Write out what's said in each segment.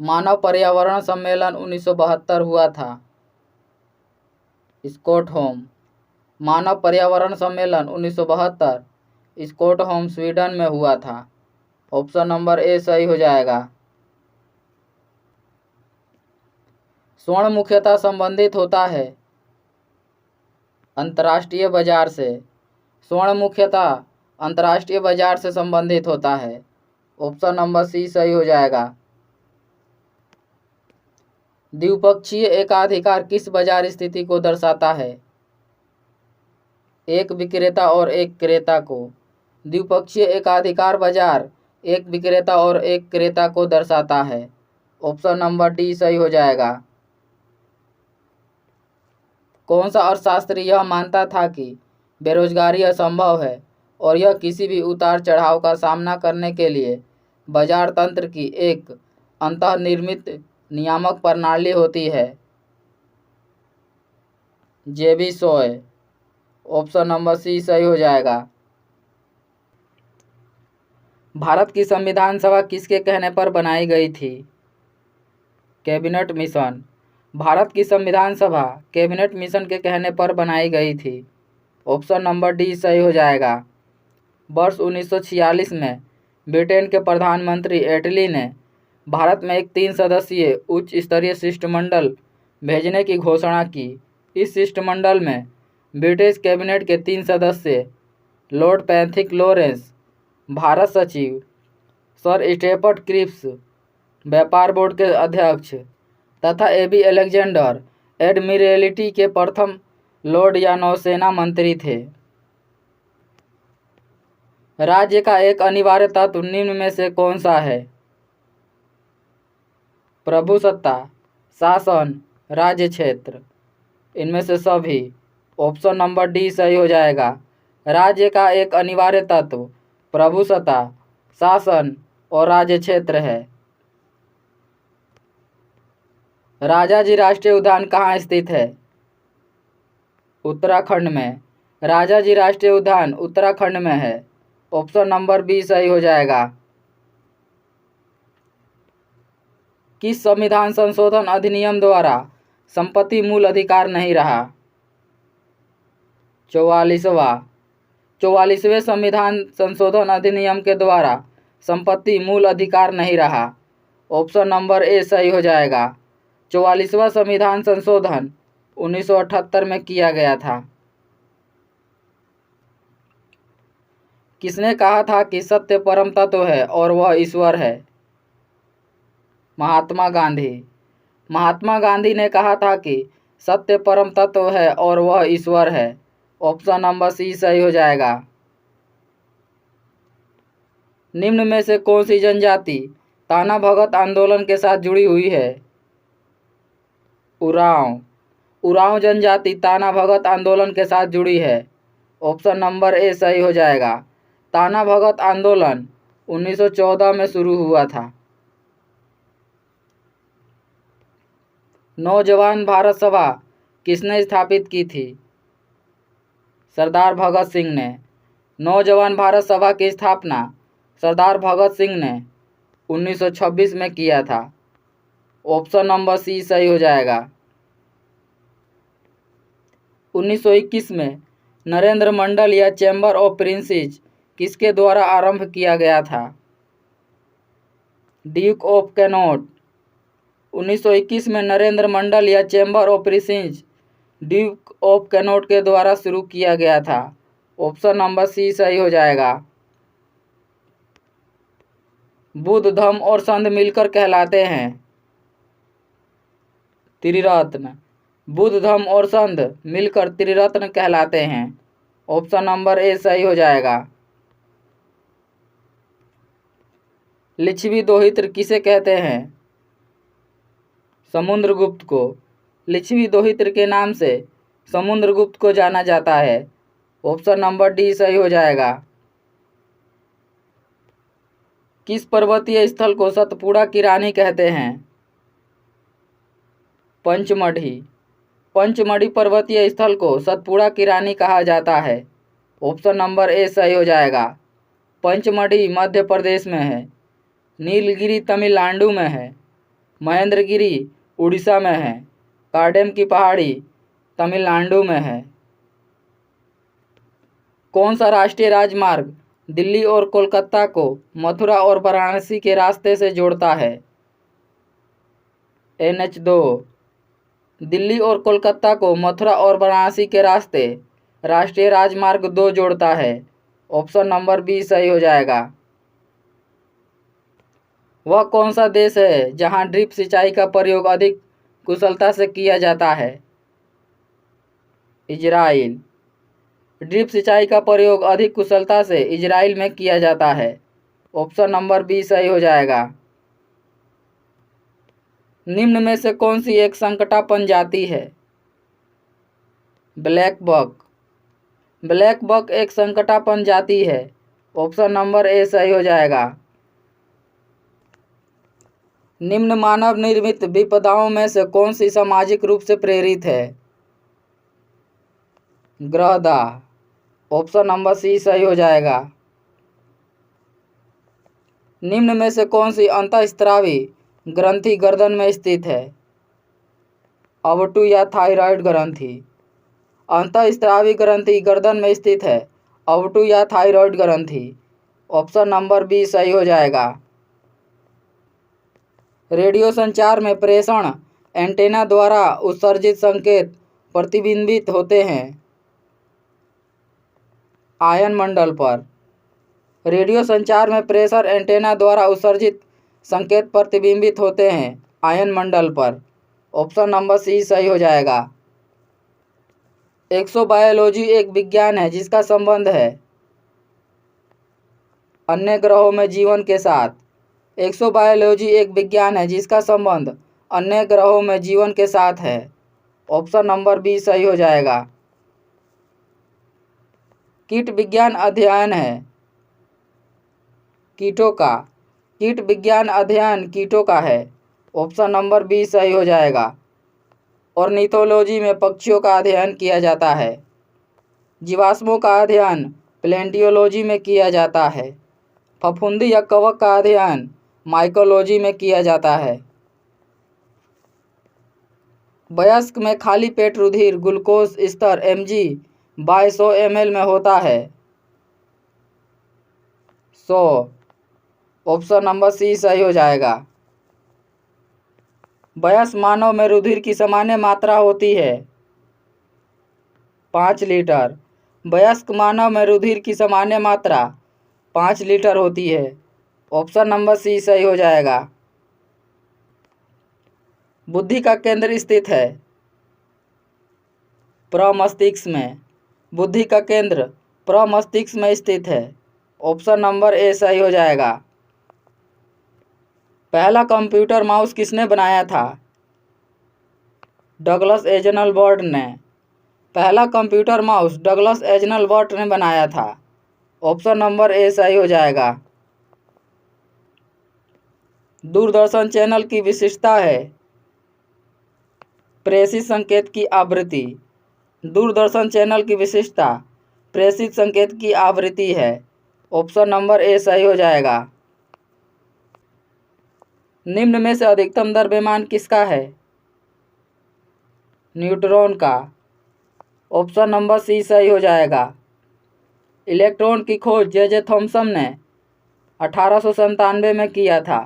मानव पर्यावरण सम्मेलन 1972 हुआ था। स्टॉकहोम। मानव पर्यावरण सम्मेलन 1972 स्टॉकहोम स्वीडन में हुआ था। ऑप्शन नंबर ए सही हो जाएगा। स्वर्ण मुख्यतः संबंधित होता है अंतर्राष्ट्रीय बाजार से। स्वर्ण मुख्यतः अंतर्राष्ट्रीय बाजार से संबंधित होता है। ऑप्शन नंबर सी सही हो जाएगा। द्विपक्षीय एकाधिकार किस बाजार स्थिति को दर्शाता है? एक विक्रेता और एक क्रेता को। द्विपक्षीय एकाधिकार बाजार एक विक्रेता और एक क्रेता को दर्शाता है। ऑप्शन नंबर डी सही हो जाएगा। कौन सा अर्थशास्त्री यह मानता था कि बेरोजगारी असंभव है और यह किसी भी उतार चढ़ाव का सामना करने के लिए बाजार तंत्र की एक अंतर्निर्मित नियामक प्रणाली होती है? जेबी सॉय। ऑप्शन नंबर सी सही हो जाएगा। भारत की संविधान सभा किसके कहने पर बनाई गई थी? Cabinet mission. भारत की संविधान सभा कैबिनेट मिशन के कहने पर बनाई गई थी। ऑप्शन नंबर डी सही हो जाएगा। वर्ष 1946 में ब्रिटेन के प्रधानमंत्री एटली ने भारत में एक 3 सदस्यीय उच्च स्तरीय शिष्टमंडल भेजने की घोषणा की। इस शिष्टमंडल में ब्रिटिश कैबिनेट के 3 सदस्य लॉर्ड पैथिक लॉरेंस, भारत सचिव सर स्टेफर्ड क्रिप्स, व्यापार बोर्ड के अध्यक्ष तथा एबी अलेक्जेंडर एडमिरल्टी के प्रथम लॉर्ड या नौसेना मंत्री थे। राज्य का एक अनिवार्य तत्व निम्न में से कौन सा है? प्रभुसत्ता, शासन, राज्य क्षेत्र। इनमें से सभी। ऑप्शन नंबर डी सही हो जाएगा। राज्य का एक अनिवार्य तत्व प्रभुसत्ता, शासन और राज्य क्षेत्र है। राजाजी राष्ट्रीय उद्यान कहाँ स्थित है? उत्तराखंड में। राजाजी राष्ट्रीय उद्यान उत्तराखंड में है। ऑप्शन नंबर बी सही हो जाएगा। किस संविधान संशोधन अधिनियम द्वारा संपत्ति मूल अधिकार नहीं रहा? 44वें संविधान संशोधन अधिनियम के द्वारा संपत्ति मूल अधिकार नहीं रहा। ऑप्शन नंबर ए सही हो जाएगा। 44वां संविधान संशोधन 1978 में किया गया था। किसने कहा था कि सत्य परम तत्व है और वह ईश्वर है? महात्मा गांधी। महात्मा गांधी ने कहा था कि सत्य परम तत्व है और वह ईश्वर है। ऑप्शन नंबर सी सही हो जाएगा। निम्न में से कौन सी जनजाति ताना भगत आंदोलन के साथ जुड़ी हुई है? उरांव। उरांव जनजाति ताना भगत आंदोलन के साथ जुड़ी है। ऑप्शन नंबर ए सही हो जाएगा। ताना भगत आंदोलन 1914 में शुरू हुआ था। नौजवान भारत सभा किसने स्थापित की थी? सरदार भगत सिंह ने। नौजवान भारत सभा की स्थापना सरदार भगत सिंह ने 1926 में किया था। ऑप्शन नंबर सी सही हो जाएगा। 1921 में नरेंद्र मंडल या चैम्बर ऑफ प्रिंसेस किसके द्वारा आरंभ किया गया था? Duke of cannot. 1921 में नरेंद्र मंडल या chamber of princess Duke of cannot के द्वारा शुरू किया गया था। ऑप्शन नंबर सी सही हो जाएगा। बुद्ध, धम्म और संघ मिलकर कहलाते हैं त्रिरत्न। बुद्ध, धम्म और संघ मिलकर त्रिरत्न कहलाते हैं। ऑप्शन नंबर ए सही हो जाएगा। लिच्छवी दोहित्र किसे कहते हैं? समुद्रगुप्त को। लिच्छवी दोहित्र के नाम से समुद्रगुप्त को जाना जाता है। ऑप्शन नंबर डी सही हो जाएगा। किस पर्वतीय स्थल को सतपुड़ा की रानी कहते हैं? पंचमढ़ी। पंचमढ़ी पर्वतीय स्थल को सतपुड़ा की रानी कहा जाता है। ऑप्शन नंबर ए सही हो जाएगा। पंचमढ़ी मध्य प्रदेश में है। नीलगिरी तमिलनाडु में है। महेंद्रगिरी उड़ीसा में है। कार्डेम की पहाड़ी तमिलनाडु में है। कौन सा राष्ट्रीय राजमार्ग दिल्ली और कोलकाता को मथुरा और वाराणसी के रास्ते से जोड़ता है? NH2। दिल्ली और कोलकाता को मथुरा और वाराणसी के रास्ते राष्ट्रीय राजमार्ग 2 जोड़ता है। ऑप्शन नंबर बी सही हो जाएगा। वह कौन सा देश है जहां ड्रिप सिंचाई का प्रयोग अधिक कुशलता से किया जाता है? इजराइल। ड्रिप सिंचाई का प्रयोग अधिक कुशलता से इजराइल में किया जाता है। ऑप्शन नंबर बी सही हो जाएगा। निम्न में से कौन सी एक संकटापन जाति है? Black buck. ब्लैक बक एक संकटापन जाति है। ऑप्शन नंबर ए सही हो जाएगा। निम्न मानव निर्मित विपदाओं में से कौन सी सामाजिक रूप से प्रेरित है? ग्रहदाह। ऑप्शन नंबर सी सही हो जाएगा। निम्न में से कौन सी अंतःस्रावी ग्रंथि गर्दन में स्थित है? अवटु या थायराइड ग्रंथि। अंतःस्रावी ग्रंथि गर्दन में स्थित है। अवटु या थायराइड ग्रंथि। ऑप्शन नंबर बी सही हो जाएगा। रेडियो संचार में प्रेषण एंटेना द्वारा उत्सर्जित संकेत प्रतिबिंबित होते हैं आयन मंडल पर। रेडियो संचार में प्रेषण एंटेना द्वारा उत्सर्जित संकेत प्रतिबिंबित होते हैं आयन मंडल पर। ऑप्शन नंबर सी सही हो जाएगा। एक्सोबायोलॉजी एक विज्ञान है जिसका संबंध है अन्य ग्रहों में जीवन के साथ। एक्सोबायोलॉजी एक विज्ञान है जिसका संबंध अन्य ग्रहों में जीवन के साथ है। ऑप्शन नंबर बी सही हो जाएगा। कीट विज्ञान अध्ययन है कीटों का। कीट विज्ञान अध्ययन कीटों का है। ऑप्शन नंबर बी सही हो जाएगा। ऑर्निथोलॉजी में पक्षियों का अध्ययन किया जाता है। जीवाश्मों का अध्ययन प्लेंटियोलॉजी में किया जाता है। फफूंदी या कवक का अध्ययन माइकोलॉजी में किया जाता है। वयस्क में खाली पेट रुधिर ग्लूकोज स्तर mg/100 ml में होता है 100। ऑप्शन नंबर सी सही हो जाएगा। वयस्क मानव में रुधिर की सामान्य मात्रा होती है 5 लीटर। वयस्क मानव में रुधिर की सामान्य मात्रा 5 लीटर होती है। ऑप्शन नंबर सी सही हो जाएगा। बुद्धि का केंद्र स्थित है प्रमस्तिष्क में। बुद्धि का केंद्र प्रमस्तिष्क में स्थित है। ऑप्शन नंबर ए सही हो जाएगा। पहला कंप्यूटर माउस किसने बनाया था? डगलस एजनलबर्ट ने। पहला कंप्यूटर माउस डगलस एजनलबर्ट ने बनाया था। ऑप्शन नंबर ए सही हो जाएगा। दूरदर्शन चैनल की विशेषता है प्रेषित संकेत की आवृत्ति। दूरदर्शन चैनल की विशेषता प्रेषित संकेत की आवृत्ति है। ऑप्शन नंबर ए सही हो जाएगा। निम्न में से अधिकतम द्रव्यमान किसका है? न्यूट्रॉन का। ऑप्शन नंबर सी सही हो जाएगा। इलेक्ट्रॉन की खोज जे थॉमसन ने 1897 में किया था।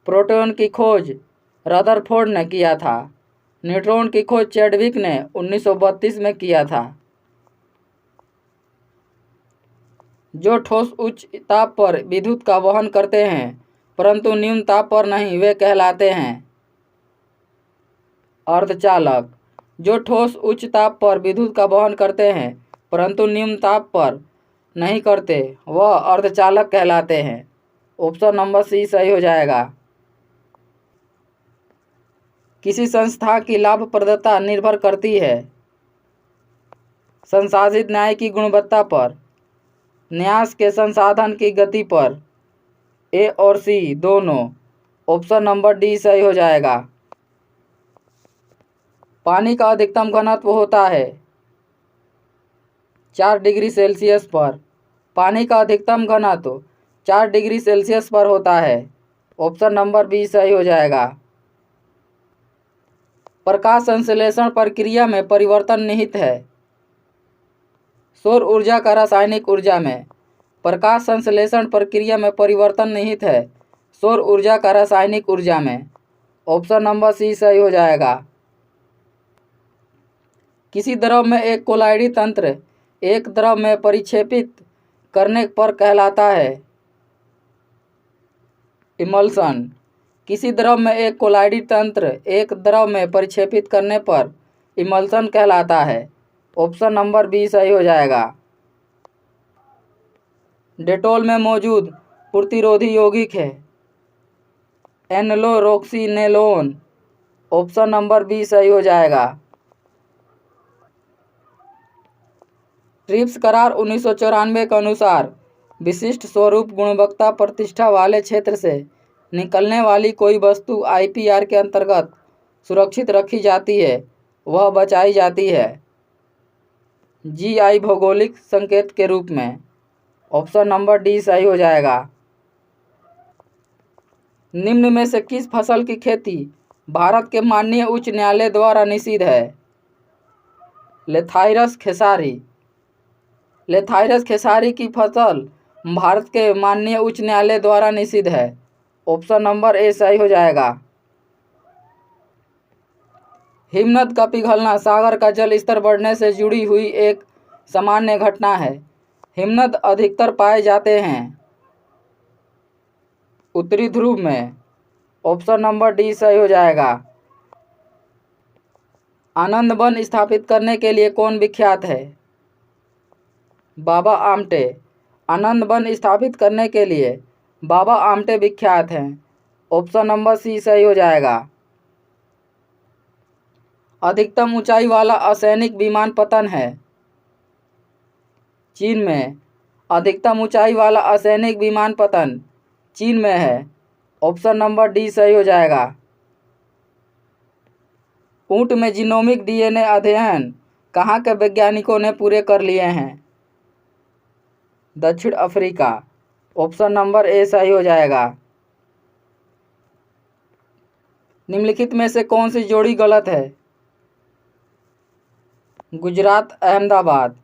प्रोटॉन की खोज रदरफोर्ड ने किया था। न्यूट्रॉन की खोज चैडविक ने 1932 में किया था। जो ठोस उच्च ताप पर विद्युत का वहन करते हैं परंतु निम्न ताप पर नहीं, वे कहलाते हैं अर्धचालक। जो ठोस उच्च ताप पर विद्युत का वहन करते हैं परंतु निम्न ताप पर नहीं करते, वह अर्धचालक कहलाते हैं। ऑप्शन नंबर सी सही हो जाएगा। किसी संस्था की लाभप्रदता निर्भर करती है संसाधित न्याय की गुणवत्ता पर, न्यास के संसाधन की गति पर, ए और सी दोनों। ऑप्शन नंबर डी सही हो जाएगा। पानी का अधिकतम घनत्व होता है 4 डिग्री सेल्सियस पर। पानी का अधिकतम घनत्व 4 डिग्री सेल्सियस पर होता है। ऑप्शन नंबर बी सही हो जाएगा। प्रकाश संश्लेषण प्रक्रिया में परिवर्तन निहित है। सौर ऊर्जा का रासायनिक ऊर्जा में। प्रकाश संश्लेषण प्रक्रिया में परिवर्तन निहित है सौर ऊर्जा का रासायनिक ऊर्जा में। ऑप्शन नंबर सी सही हो जाएगा। किसी द्रव में एक कोलाइडी तंत्र एक द्रव में परिक्षेपित करने पर कहलाता है इमल्सन। किसी द्रव में एक कोलाइडी तंत्र एक द्रव में परिक्षेपित करने पर इमल्सन कहलाता है। ऑप्शन नंबर बी सही हो जाएगा। डेटॉल में मौजूद प्रतिरोधी यौगिक है एनलोरोक्सिनेलोन। ऑप्शन नंबर बी सही हो जाएगा। ट्रिप्स करार 1994 के अनुसार विशिष्ट स्वरूप गुणवत्ता प्रतिष्ठा वाले क्षेत्र से निकलने वाली कोई वस्तु आईपीआर के अंतर्गत सुरक्षित रखी जाती है, वह बचाई जाती है जीआई भौगोलिक संकेत के रूप में। ऑप्शन नंबर डी सही हो जाएगा। निम्न में से किस फसल की खेती भारत के माननीय उच्च न्यायालय द्वारा निषिद्ध है? लेथाइरस खेसारी। लेथाइरस खेसारी की फसल भारत के माननीय उच्च न्यायालय द्वारा निषिद्ध है। ऑप्शन नंबर ए सही हो जाएगा। हिमनद का पिघलना सागर का जल स्तर बढ़ने से जुड़ी हुई एक सामान्य घटना है। हिमनद अधिकतर पाए जाते हैं उत्तरी ध्रुव में। ऑप्शन नंबर डी सही हो जाएगा। आनंद वन स्थापित करने के लिए कौन विख्यात है? बाबा आमटे। आनंद वन स्थापित करने के लिए बाबा आमटे विख्यात हैं। ऑप्शन नंबर सी सही हो जाएगा। अधिकतम ऊंचाई वाला असैनिक विमान पतन है चीन में। अधिकतम ऊंचाई वाला असैनिक विमान पतन चीन में है। ऑप्शन नंबर डी सही हो जाएगा। ऊंट में जीनोमिक डीएनए अध्ययन कहाँ के वैज्ञानिकों ने पूरे कर लिए हैं? दक्षिण अफ्रीका। ऑप्शन नंबर ए सही हो जाएगा। निम्नलिखित में से कौन सी जोड़ी गलत है? गुजरात अहमदाबाद।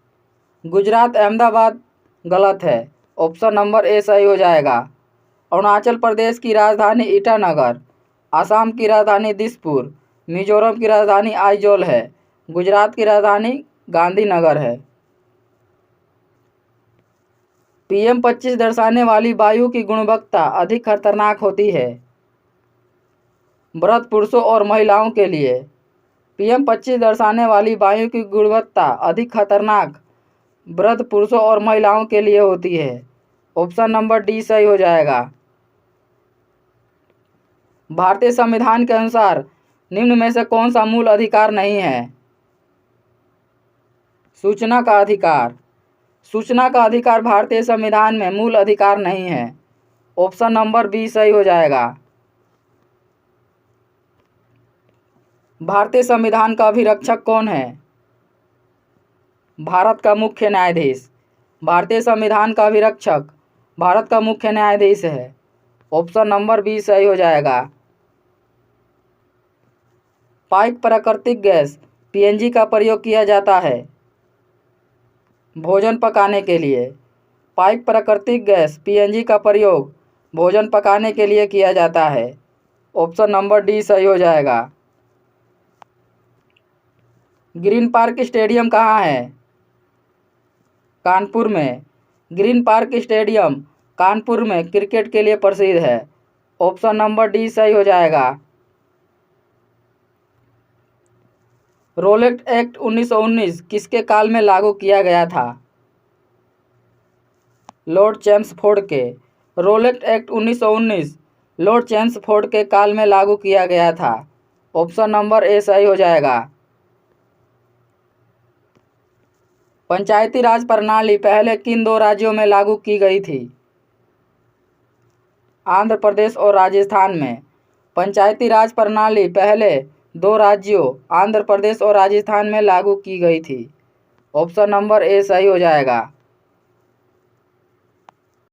गुजरात अहमदाबाद गलत है। ऑप्शन नंबर ए सही हो जाएगा। अरुणाचल प्रदेश की राजधानी ईटानगर, असम की राजधानी दिसपुर, मिजोरम की राजधानी आइजोल है। गुजरात की राजधानी गांधीनगर है। PM25 दर्शाने वाली वायु की गुणवत्ता अधिक खतरनाक होती है वृद्ध पुरुषों और महिलाओं के लिए। PM25 दर्शाने वाली वायु की गुणवत्ता अधिक खतरनाक वृद्ध पुरुषों और महिलाओं के लिए होती है। ऑप्शन नंबर डी सही हो जाएगा। भारतीय संविधान के अनुसार निम्न में से कौन सा मूल अधिकार नहीं है? सूचना का अधिकार। सूचना का अधिकार भारतीय संविधान में मूल अधिकार नहीं है। ऑप्शन नंबर बी सही हो जाएगा। भारतीय संविधान का अभिरक्षक कौन है? भारत का मुख्य न्यायाधीश। भारतीय संविधान का अभिरक्षक भारत का मुख्य न्यायाधीश है। ऑप्शन नंबर बी सही हो जाएगा। पाइप प्राकृतिक गैस PNG का प्रयोग किया जाता है भोजन पकाने के लिए। पाइप प्राकृतिक गैस PNG का प्रयोग भोजन पकाने के लिए किया जाता है। ऑप्शन नंबर डी सही हो जाएगा। ग्रीन पार्क स्टेडियम कहाँ है? कानपुर में। ग्रीन पार्क स्टेडियम कानपुर में क्रिकेट के लिए प्रसिद्ध है। ऑप्शन नंबर डी सही हो जाएगा। रोलेट एक्ट 1919 किसके काल में लागू किया गया था? लॉर्ड चेम्सफोर्ड के। रोलेट एक्ट 1919 लॉर्ड चेम्सफोर्ड के काल में लागू किया गया था। ऑप्शन नंबर ए सही हो जाएगा। पंचायती राज प्रणाली पहले किन दो राज्यों में लागू की गई थी? आंध्र प्रदेश और राजस्थान में। पंचायती राज प्रणाली पहले दो राज्यों आंध्र प्रदेश और राजस्थान में लागू की गई थी। ऑप्शन नंबर ए सही हो जाएगा।